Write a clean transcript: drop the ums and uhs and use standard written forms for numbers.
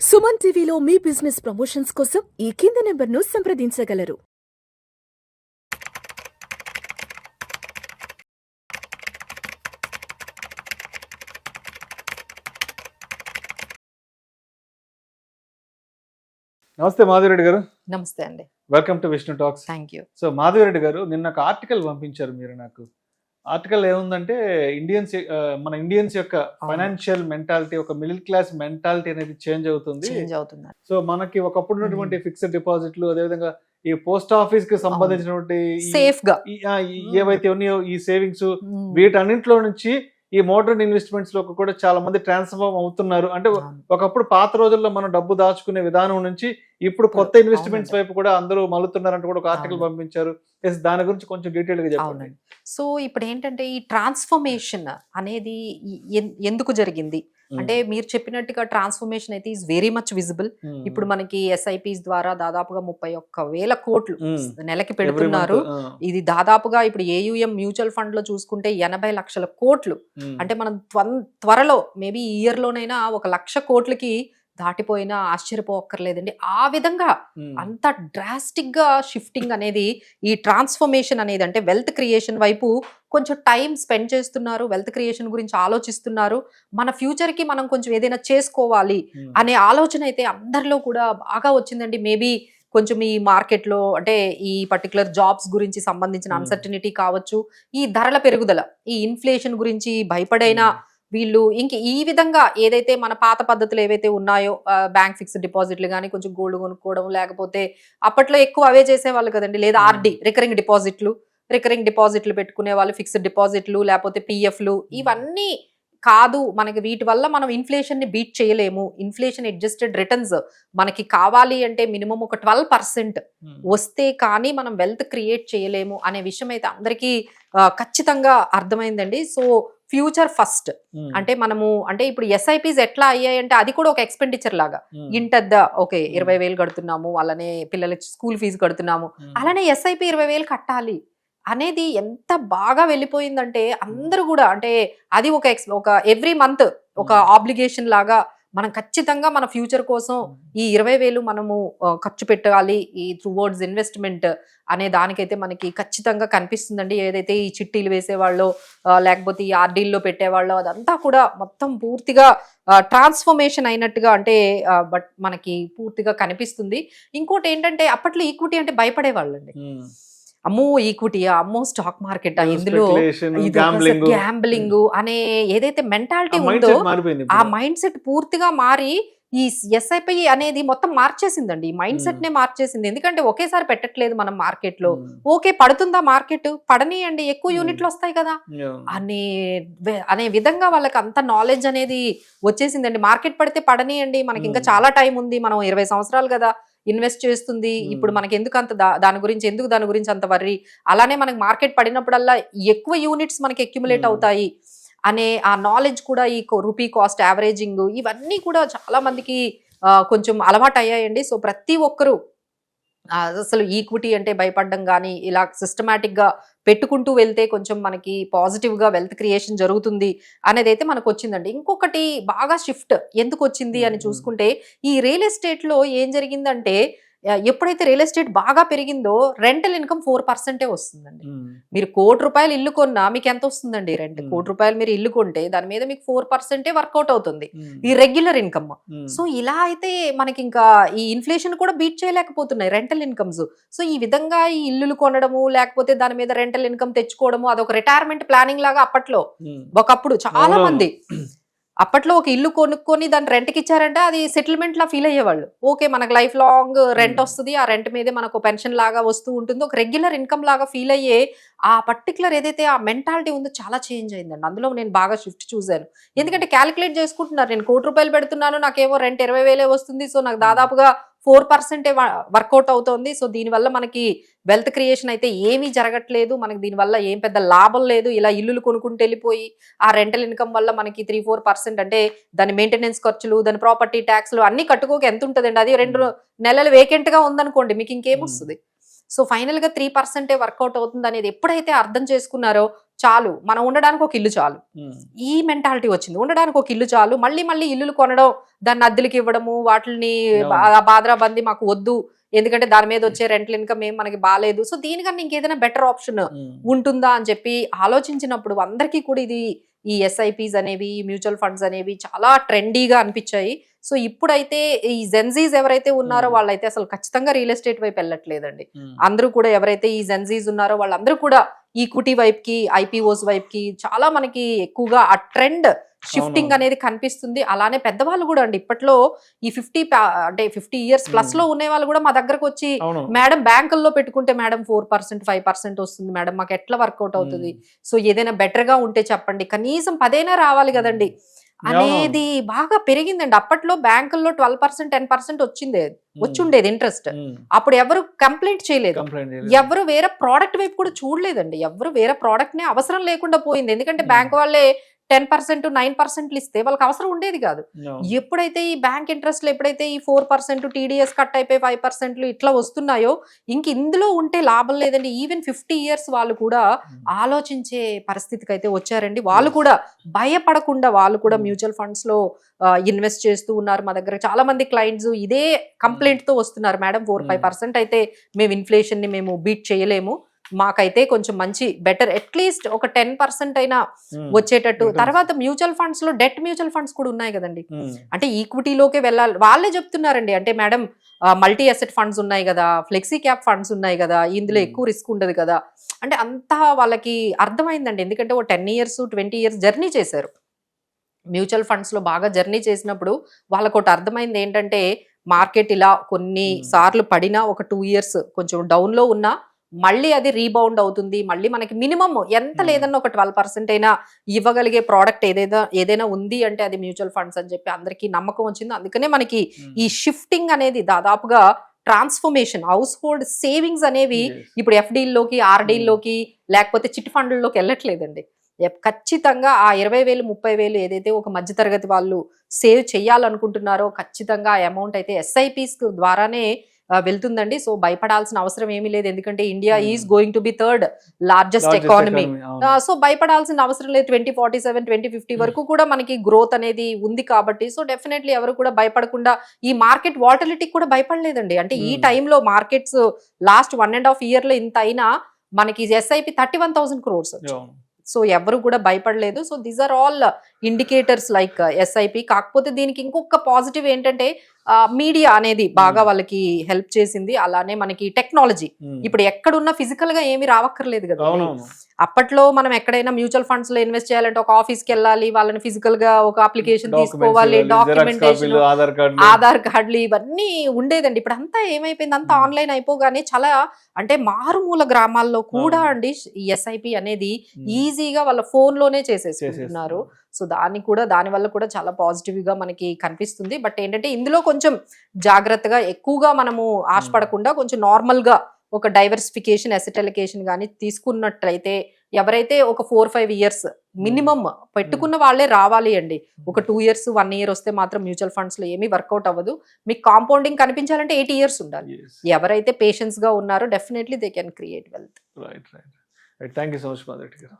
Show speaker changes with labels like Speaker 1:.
Speaker 1: సుమన్ టీవీలో మీ business promotions కోసం ఈ కింది నెంబర్ను సంప్రదించగలరు.
Speaker 2: నమస్తే మాధవిరెడ్డి గారు.
Speaker 3: నమస్తే అండి.
Speaker 2: Welcome to Vishnu talks.
Speaker 3: Thank you.
Speaker 2: So Madhavi Reddy గారు, నిన్న ఒక ఆర్టికల్ పంపించారు మీరు నాకు. ఆర్టికల్ ఏముందంటే మన ఇండియన్స్ యొక్క ఫైనాన్షియల్ మెంటాలిటీ, ఒక మిడిల్ క్లాస్ మెంటాలిటీ అనేది చేంజ్ అవుతుంది. సో మనకి ఒకప్పుడు ఉన్నటువంటి ఫిక్స్డ్ డిపాజిట్లు, అదేవిధంగా ఈ పోస్ట్ ఆఫీస్ కి సంబంధించినటువంటి
Speaker 3: సేఫ్ గా
Speaker 2: ఏవైతే ఉన్నాయో ఈ సేవింగ్స్, వీటన్నింటిలో నుంచి ఈ మోడర్న్ ఇన్వెస్ట్మెంట్స్ లో కూడా చాలా మంది ట్రాన్స్ఫార్మ్ అవుతున్నారు. అంటే ఒకప్పుడు పాత రోజుల్లో మనం డబ్బు దాచుకునే విధానం నుంచి ఇప్పుడు కొత్త ఇన్వెస్ట్మెంట్స్ వైపు కూడా అందరూ మలుతున్నారంటూ కూడా ఒక ఆర్టికల్ పంపించారు. దాని గురించి కొంచెం డీటెయిల్ గా చెప్పండి.
Speaker 3: సో ఇప్పుడు ఏంటంటే ఈ ట్రాన్స్ఫర్మేషన్ అనేది ఎందుకు జరిగింది అంటే మీరు చెప్పినట్టుగా ట్రాన్స్ఫర్మేషన్ అయితే ఈజ్ వెరీ మచ్ విజిబుల్. ఇప్పుడు మనకి SIPs ద్వారా దాదాపుగా 31,000 కోట్లు నెలకి పెడుతున్నారు. ఇది దాదాపుగా ఇప్పుడు AUM మ్యూచువల్ ఫండ్ లో చూసుకుంటే 80 లక్షల కోట్లు. అంటే మనం త్వరలో మేబీ ఈ ఇయర్ లోనైనా 1,00,000 కోట్లకి దాటిపోయినా ఆశ్చర్యపోక్కర్లేదండి. ఆ విధంగా అంత డ్రాస్టిక్ గా షిఫ్టింగ్ అనేది, ఈ ట్రాన్స్ఫర్మేషన్ అనేది, అంటే వెల్త్ క్రియేషన్ వైపు కొంచెం టైం స్పెండ్ చేస్తున్నారు, వెల్త్ క్రియేషన్ గురించి ఆలోచిస్తున్నారు, మన ఫ్యూచర్ కి మనం కొంచెం ఏదైనా చేసుకోవాలి అనే ఆలోచన అయితే అందరిలో కూడా బాగా వచ్చిందండి. మేబీ కొంచెం ఈ మార్కెట్లో అంటే ఈ పర్టికులర్ జాబ్స్ గురించి సంబంధించిన అన్సర్టనిటీ కావచ్చు, ఈ ధరల పెరుగుదల, ఈ ఇన్ఫ్లేషన్ గురించి భయపడైనా వీళ్ళు ఇంక ఈ విధంగా ఏదైతే మన పాత పద్ధతులు ఏవైతే ఉన్నాయో, బ్యాంక్ ఫిక్స్డ్ డిపాజిట్లు కానీ, కొంచెం గోల్డ్ కొనుక్కోవడం, లేకపోతే అప్పట్లో ఎక్కువ అవే చేసేవాళ్ళు కదండి, లేదా RD రికరింగ్ డిపాజిట్లు పెట్టుకునే వాళ్ళు, ఫిక్స్డ్ డిపాజిట్లు, లేకపోతే PFలు, ఇవన్నీ కాదు మనకి. వీటి వల్ల మనం ఇన్ఫ్లేషన్ ని బీట్ చేయలేము. ఇన్ఫ్లేషన్ అడ్జస్టెడ్ రిటర్న్స్ మనకి కావాలి అంటే మినిమం ఒక 12% వస్తే కానీ మనం వెల్త్ క్రియేట్ చేయలేము అనే విషయం అయితే అందరికీ ఖచ్చితంగా అర్థమైందండి. సో ఫ్యూచర్ ఫస్ట్ అంటే మనము అంటే ఇప్పుడు SIPs ఎట్లా అయ్యాయంటే అది కూడా ఒక ఎక్స్పెండిచర్ లాగా. ఇంటద్ద ఓకే 20,000 కడుతున్నాము, అలానే పిల్లలకి స్కూల్ ఫీజు కడుతున్నాము, అలానే SIP 20,000 కట్టాలి అనేది ఎంత బాగా వెళ్ళిపోయిందంటే అందరూ కూడా అంటే అది ఒక ఎవ్రీ మంత్ ఒక ఆబ్లిగేషన్ లాగా మనం ఖచ్చితంగా మన ఫ్యూచర్ కోసం ఈ 20,000 మనము ఖర్చు పెట్టాలి ఈ టువర్డ్స్ ఇన్వెస్ట్మెంట్ అనే దానికైతే మనకి ఖచ్చితంగా కనిపిస్తుందండి. ఏదైతే ఈ చిట్టీలు వేసేవాళ్ళో లేకపోతే ఈ RDల్లో పెట్టేవాళ్ళో అదంతా కూడా మొత్తం పూర్తిగా ట్రాన్స్ఫర్మేషన్ అయినట్టుగా అంటే బట్ మనకి పూర్తిగా కనిపిస్తుంది. ఇంకోటి ఏంటంటే అప్పట్లో ఈక్విటీ అంటే భయపడేవాళ్ళండి. అమ్మో ఈక్విటీయా, అమ్మో స్టాక్ మార్కెట్, ఇందులో గ్యాంబ్లింగ్ అనే ఏదైతే మెంటాలిటీ ఉందో ఆ మైండ్ సెట్ పూర్తిగా మారి ఈ SIP అనేది మొత్తం మార్చేసిందండి. ఈ మైండ్ సెట్ నే మార్చేసింది. ఎందుకంటే ఒకేసారి పెట్టట్లేదు మనం మార్కెట్ లో. ఓకే పడుతుందా మార్కెట్, పడనీయండి, ఎక్కువ యూనిట్లు వస్తాయి కదా అనే విధంగా వాళ్ళకి అంత నాలెడ్జ్ అనేది వచ్చేసిందండి. మార్కెట్ పడితే పడనీయండి, మనకి ఇంకా చాలా టైం ఉంది, మనం 20 సంవత్సరాలు కదా ఇన్వెస్ట్ చేస్తుంది, ఇప్పుడు మనకి ఎందుకు అంత దాని గురించి అంత వర్రీ, అలానే మనకి మార్కెట్ పడినప్పుడల్లా ఎక్కువ యూనిట్స్ మనకి అక్యుములేట్ అవుతాయి అనే ఆ నాలెడ్జ్ కూడా, ఈ రూపీ కాస్ట్ యావరేజింగ్, ఇవన్నీ కూడా చాలా మందికి కొంచెం అలవాటు అయ్యాయండి. సో ప్రతి ఒక్కరూ అసలు ఈక్విటీ అంటే భయపడడం కానీ, ఇలా సిస్టమేటిక్ గా పెట్టుకుంటూ వెళ్తే కొంచెం మనకి పాజిటివ్ గా వెల్త్ క్రియేషన్ జరుగుతుంది అనేది అయితే మనకు వచ్చిందండి. ఇంకొకటి బాగా షిఫ్ట్ ఎందుకు వచ్చింది అని చూసుకుంటే, ఈ రియల్ ఎస్టేట్ లో ఏం జరిగిందంటే ఎప్పుడైతే రియల్ ఎస్టేట్ బాగా పెరిగిందో రెంటల్ ఇన్కమ్ 4% వస్తుందండి. మీరు ₹1,00,00,000 ఇల్లు కొన్నా మీకు ఎంత వస్తుందండి రెంట్? ₹1,00,00,000 మీరు ఇల్లు కొంటే దాని మీద మీకు 4% వర్కౌట్ అవుతుంది, ఈ రెగ్యులర్ ఇన్కమ్. సో ఇలా అయితే మనకి ఇంకా ఈ ఇన్ఫ్లేషన్ కూడా బీట్ చేయలేకపోతున్నాయి రెంటల్ ఇన్కమ్స్. సో ఈ విధంగా ఈ ఇల్లులు కొనడము, లేకపోతే దాని మీద రెంటల్ ఇన్కమ్ తెచ్చుకోవడము, అదొక రిటైర్మెంట్ ప్లానింగ్ లాగా అప్పట్లో ఒకప్పుడు చాలా మంది అప్పట్లో ఒక ఇల్లు కొనుక్కొని దాన్ని రెంట్కి ఇచ్చారంటే అది సెటిల్మెంట్ లా ఫీల్ అయ్యేవాళ్ళు. ఓకే మనకు లైఫ్ లాంగ్ రెంట్ వస్తుంది, ఆ రెంట్ మీదే మనకు పెన్షన్ లాగా వస్తూ ఉంటుంది, ఒక రెగ్యులర్ ఇన్కమ్ లాగా ఫీల్ అయ్యే ఆ పర్టికులర్ ఏదైతే ఆ మెంటాలిటీ ఉందో చాలా చేంజ్ అయిందండి. అందులో నేను బాగా షిఫ్ట్ చూశాను. ఎందుకంటే క్యాలిక్యులేట్ చేసుకుంటున్నారు, నేను ₹1,00,00,000 పెడుతున్నాను, నాకేమో రెంట్ 20,000 వస్తుంది, సో నాకు దాదాపుగా 4% వర్కౌట్ అవుతోంది. సో దీనివల్ల మనకి వెల్త్ క్రియేషన్ అయితే ఏమీ జరగట్లేదు, మనకి దీనివల్ల ఏం పెద్ద లాభం లేదు. ఇలా ఇల్లులు కొనుక్కుంటూ వెళ్ళిపోయి ఆ రెంటల్ ఇన్కమ్ వల్ల మనకి 3-4% అంటే దాని మెయింటెనెన్స్ ఖర్చులు, దాని ప్రాపర్టీ ట్యాక్స్లు అన్ని కట్టుకోక ఎంత ఉంటుందండి? అది 2 నెలలు వేకెంట్ గా ఉందనుకోండి, మీకు ఇంకేమొస్తుంది? సో ఫైనల్ గా 3% వర్కౌట్ అవుతుంది అనేది ఎప్పుడైతే అర్థం చేసుకున్నారో చాలు, మనం ఉండడానికి ఒక ఇల్లు చాలు, ఈ మెంటాలిటీ వచ్చింది. ఉండడానికి ఒక ఇల్లు చాలు, మళ్ళీ మళ్ళీ ఇల్లులు కొనడం, దాన్ని అద్దెలకి ఇవ్వడము, వాటిని బాద్రాబంది మాకు వద్దు, ఎందుకంటే దాని మీద వచ్చే రెంటల్ ఇన్కమ్ ఏం మనకి బాగాలేదు, సో దీనికన్నా ఇంకేదైనా బెటర్ ఆప్షన్ ఉంటుందా అని చెప్పి ఆలోచించినప్పుడు అందరికీ కూడా ఇది ఈ ఎస్ఐపిస్ అనేవి, మ్యూచువల్ ఫండ్స్ అనేవి చాలా ట్రెండీగా అనిపించాయి. సో ఇప్పుడైతే ఈ జెన్జీస్ ఎవరైతే ఉన్నారో వాళ్ళైతే అసలు ఖచ్చితంగా రియల్ ఎస్టేట్ వైపు వెళ్ళట్లేదండి. అందరూ కూడా ఎవరైతే ఈ జెన్జీస్ ఉన్నారో వాళ్ళందరూ కూడా ఈక్విటీ వైపుకి, ఐపీఓస్ వైపుకి చాలా మనకి ఎక్కువగా ఆ ట్రెండ్ షిఫ్టింగ్ అనేది కనిపిస్తుంది. అలానే పెద్దవాళ్ళు కూడా అండి ఇప్పట్లో ఈ 50 ఇయర్స్ ప్లస్ లో ఉండే వాళ్ళు కూడా మా దగ్గరకు వచ్చి, మేడం బ్యాంకుల్లో పెట్టుకుంటే మేడం 4% 5% వస్తుంది మేడం, మాకు ఎట్లా వర్కౌట్ అవుతుంది, సో ఏదైనా బెటర్ గా ఉంటే చెప్పండి, కనీసం 10 రావాలి కదండి అనేది బాగా పెరిగిందండి. అప్పట్లో బ్యాంకుల్లో 12% 10% వచ్చుండేది ఇంట్రెస్ట్. అప్పుడు ఎవరు కంప్లైంట్ చేయలేదు, ఎవరు వేరే ప్రోడక్ట్ వైపు కూడా చూడలేదండి, ఎవరు వేరే ప్రోడక్ట్ నే అవసరం లేకుండా పోయింది. ఎందుకంటే బ్యాంక్ వాళ్ళే 10% 9% ఇస్తే వాళ్ళకి అవసరం ఉండేది కాదు. ఎప్పుడైతే ఈ బ్యాంక్ ఇంట్రెస్ట్ ఎప్పుడైతే ఈ 4% టీడీఎస్ కట్ అయిపోయి 5% ఇట్లా వస్తున్నాయో ఇంక ఇందులో ఉంటే లాభం లేదండి. ఈవెన్ 50 ఇయర్స్ వాళ్ళు కూడా ఆలోచించే పరిస్థితికి అయితే వచ్చారండి. వాళ్ళు కూడా భయపడకుండా వాళ్ళు కూడా మ్యూచువల్ ఫండ్స్ లో ఇన్వెస్ట్ చేస్తూ ఉన్నారు. మా దగ్గర చాలా మంది క్లయింట్స్ ఇదే కంప్లైంట్ తో వస్తున్నారు, మేడం 4-5% అయితే మేము ఇన్ఫ్లేషన్ ని మేము బీట్ చేయలేము, మాకైతే కొంచెం మంచి బెటర్ అట్లీస్ట్ ఒక 10% అయినా వచ్చేటట్టు. తర్వాత మ్యూచువల్ ఫండ్స్ లో డెట్ మ్యూచువల్ ఫండ్స్ కూడా ఉన్నాయి కదండి, అంటే ఈక్విటీలోకే వెళ్ళాలి. వాళ్ళే చెప్తున్నారండి, అంటే మేడం మల్టీ అసెట్ ఫండ్స్ ఉన్నాయి కదా, ఫ్లెక్సీ క్యాప్ ఫండ్స్ ఉన్నాయి కదా, ఇందులో ఎక్కువ రిస్క్ ఉండదు కదా, అంటే అంతా వాళ్ళకి అర్థమైందండి. ఎందుకంటే ఓ 10 ఇయర్స్ 20 ఇయర్స్ జర్నీ చేశారు మ్యూచువల్ ఫండ్స్ లో. బాగా జర్నీ చేసినప్పుడు వాళ్ళకు ఒకటి అర్థమైంది ఏంటంటే, మార్కెట్ ఇలా కొన్ని సార్లు పడినా ఒక 2 ఇయర్స్ కొంచెం డౌన్ లో ఉన్నా మళ్ళీ అది రీబౌండ్ అవుతుంది. మళ్ళీ మనకి మినిమం ఎంత లేదన్నా ఒక 12% అయినా ఇవ్వగలిగే ప్రోడక్ట్ ఏదైనా ఉంది అంటే అది మ్యూచువల్ ఫండ్స్ అని చెప్పి అందరికీ నమ్మకం వచ్చింది. అందుకనే మనకి ఈ షిఫ్టింగ్ అనేది దాదాపుగా ట్రాన్స్ఫర్మేషన్, హౌస్ హోల్డ్ సేవింగ్స్ అనేవి ఇప్పుడు ఎఫ్డీల్లోకి, ఆర్డీల్లోకి లేకపోతే చిట్ ఫండ్లలోకి వెళ్ళట్లేదండి. ఖచ్చితంగా ఆ 20,000 30,000 ఏదైతే ఒక మధ్యతరగతి వాళ్ళు సేవ్ చేయాలనుకుంటున్నారో ఖచ్చితంగా ఆ అమౌంట్ అయితే ఎస్ఐపిస్ ద్వారానే వెళ్తుందండి. సో భయపడాల్సిన అవసరం ఏమీ లేదు, ఎందుకంటే India is going to be 3rd largest economy. So భయపడాల్సిన అవసరం లేదు. 2047 2050 వరకు కూడా మనకి గ్రోత్ అనేది ఉంది కాబట్టి, సో డెఫినెట్లీ ఎవరు కూడా భయపడకుండా ఈ మార్కెట్ వాలటిలిటీకి కూడా భయపడలేదండి. అంటే ఈ టైంలో మార్కెట్స్ లాస్ట్ 1.5 year లో ఇంత అయినా మనకి ఎస్ఐపి 31,000 crores సో ఎవరు కూడా భయపడలేదు. So these are all indicators like SIP. కాకపోతే దీనికి ఇంకొక పాజిటివ్ ఏంటంటే మీడియా అనేది బాగా వాళ్ళకి హెల్ప్ చేసింది. అలానే మనకి టెక్నాలజీ ఇప్పుడు ఎక్కడున్నా ఫిజికల్ గా ఏమి రావక్కర్లేదు కదా. అప్పట్లో మనం ఎక్కడైనా మ్యూచువల్ ఫండ్స్ లో ఇన్వెస్ట్ చేయాలంటే ఒక ఆఫీస్కి వెళ్ళాలి, వాళ్ళని ఫిజికల్ గా ఒక అప్లికేషన్ తీసుకోవాలి, డాక్యుమెంటేషన్, ఆధార్ కార్డులు ఇవన్నీ ఉండేదండి. ఇప్పుడు అంతా ఏమైపోయింది, అంతా ఆన్లైన్ అయిపోగానే చాలా అంటే మారుమూల గ్రామాల్లో కూడా అండి ఈ ఎస్ఐపి అనేది ఈజీగా వాళ్ళ ఫోన్ లోనే చేసేసుకుంటున్నారు. సో దాని వల్ల కూడా చాలా పాజిటివ్ గా మనకి కనిపిస్తుంది. బట్ ఏంటంటే ఇందులో కొంచెం జాగ్రత్తగా ఎక్కువగా మనము ఆశపడకుండా కొంచెం నార్మల్ గా ఒక డైవర్సిఫికేషన్, అసెట్ అలొకేషన్ కానీ తీసుకున్నట్లయితే ఎవరైతే ఒక 4-5 ఇయర్స్ మినిమం పెట్టుకున్న వాళ్ళే రావాలి అండి. ఒక 2 years 1 year వస్తే మాత్రం మ్యూచువల్ ఫండ్స్ లో ఏమీ వర్కౌట్ అవ్వదు. మీకు కాంపౌండింగ్ కనిపించాలంటే 8 years ఉండాలి. ఎవరైతే పేషెన్స్ గా ఉన్నారో definitely they can create wealth.
Speaker 2: Right. Thank you so much Madhavi గారు.